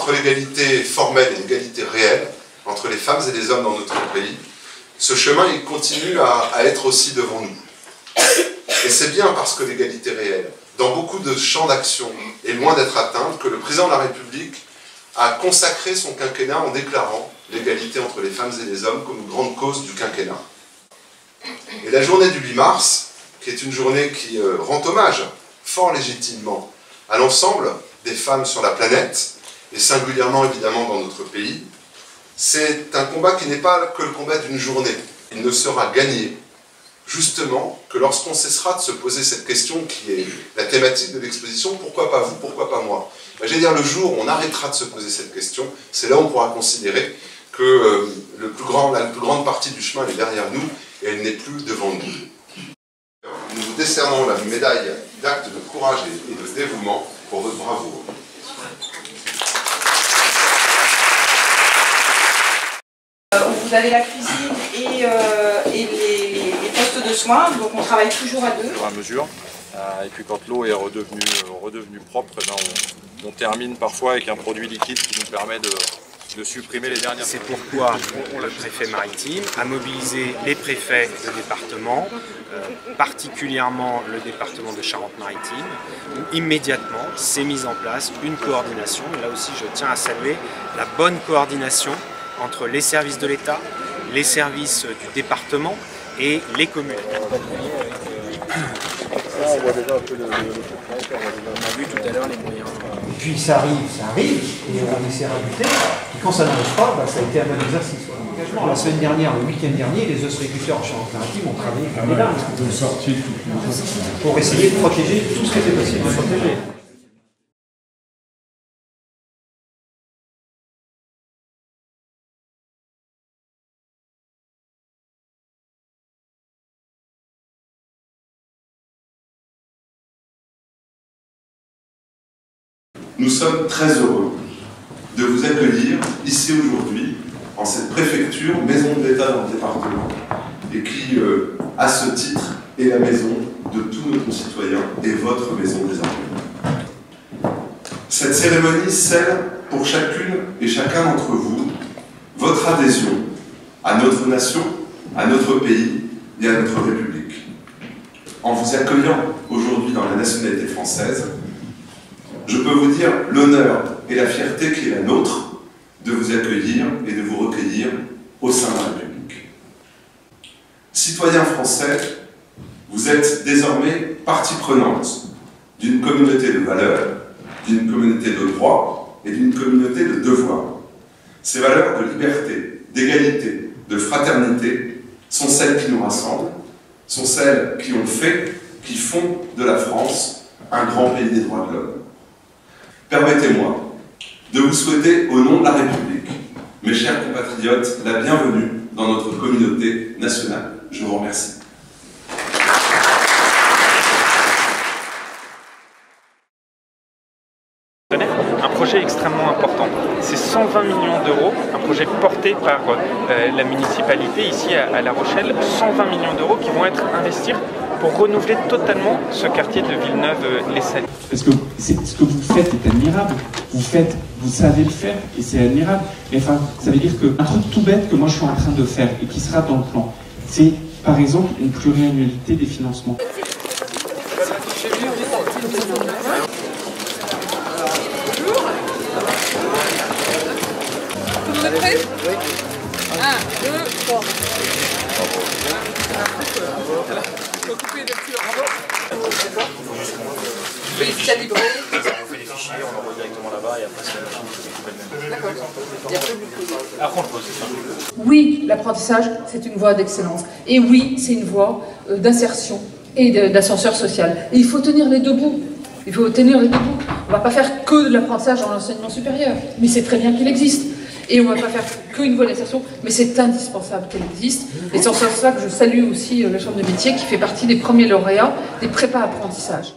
entre l'égalité formelle et l'égalité réelle, entre les femmes et les hommes dans notre pays, ce chemin il continue à être aussi devant nous. Et c'est bien parce que l'égalité réelle, dans beaucoup de champs d'action, est loin d'être atteinte, que le président de la République a consacré son quinquennat en déclarant l'égalité entre les femmes et les hommes comme une grande cause du quinquennat. Et la journée du 8 mars, qui est une journée qui rend hommage, fort légitimement, à l'ensemble des femmes sur la planète, et singulièrement évidemment dans notre pays, c'est un combat qui n'est pas que le combat d'une journée. Il ne sera gagné, justement, que lorsqu'on cessera de se poser cette question qui est la thématique de l'exposition, pourquoi pas vous, pourquoi pas moi? J'allais dire, le jour où on arrêtera de se poser cette question, c'est là où on pourra considérer que la plus grande partie du chemin est derrière nous et elle n'est plus devant nous. Nous vous décernons la médaille d'acte de courage et de dévouement pour votre bravoure. Vous avez la cuisine et les postes de soins, donc on travaille toujours à deux. Au fur et à mesure. Et puis quand l'eau est redevenue propre, on termine parfois avec un produit liquide qui nous permet de supprimer les dernières. C'est pourquoi le préfet maritime a mobilisé les préfets de département, particulièrement le département de Charente-Maritime, où immédiatement s'est mise en place une coordination. Et là aussi, je tiens à saluer la bonne coordination entre les services de l'État, les services du département et les communes. On voit déjà un peu on a vu tout à l'heure les moyens. Puis ça arrive, et on essaiera de lutter. Et quand ça n'arrive pas, ça a été un bon exercice. La semaine dernière, le week-end dernier, les ostréiculteurs en Charente-Maritime ont travaillé comme des dingues pour essayer de protéger tout ce qui était possible de protéger. Nous sommes très heureux de vous accueillir ici aujourd'hui, en cette préfecture, maison de l'État dans le département, et qui, à ce titre, est la maison de tous nos concitoyens et votre maison désormais. Cette cérémonie scelle pour chacune et chacun d'entre vous votre adhésion à notre nation, à notre pays et à notre République. En vous accueillant aujourd'hui dans la nationalité française, je peux vous dire l'honneur et la fierté qui est la nôtre de vous accueillir et de vous recueillir au sein de la République. Citoyens français, vous êtes désormais partie prenante d'une communauté de valeurs, d'une communauté de droits et d'une communauté de devoirs. Ces valeurs de liberté, d'égalité, de fraternité sont celles qui nous rassemblent, sont celles qui ont fait, qui font de la France un grand pays des droits de l'homme. Permettez-moi de vous souhaiter, au nom de la République, mes chers compatriotes, la bienvenue dans notre communauté nationale. Je vous remercie. Un projet extrêmement important. C'est 120 millions d'euros, un projet porté par la municipalité ici à La Rochelle, 120 millions d'euros qui vont être investis pour renouveler totalement ce quartier de Villeneuve-les-Salines. Parce que ce que vous faites est admirable, vous savez le faire et c'est admirable. Mais enfin, ça veut dire qu'un truc tout bête que moi je suis en train de faire et qui sera dans le plan, c'est par exemple une pluriannualité des financements. Vous êtes prêts? 1, 2, 3. Faut couper les lectures. Oui, calibrer. On fait des fichiers, on envoie directement là-bas et après c'est la machine qui s'occupe elle-même. D'accord. Il y a plus de Après on le pose. Oui, l'apprentissage, c'est une voie d'excellence. Et oui, c'est une voie d'insertion et d'ascenseur social. Et il faut tenir les deux bouts. Il faut tenir les deux bouts. On ne va pas faire que de l'apprentissage dans l'enseignement supérieur, mais c'est très bien qu'il existe. Et on ne va pas faire qu'une voie d'insertion, mais c'est indispensable qu'elle existe. Et c'est en ce sens-là que je salue aussi la Chambre de métier qui fait partie des premiers lauréats des prépas apprentissages.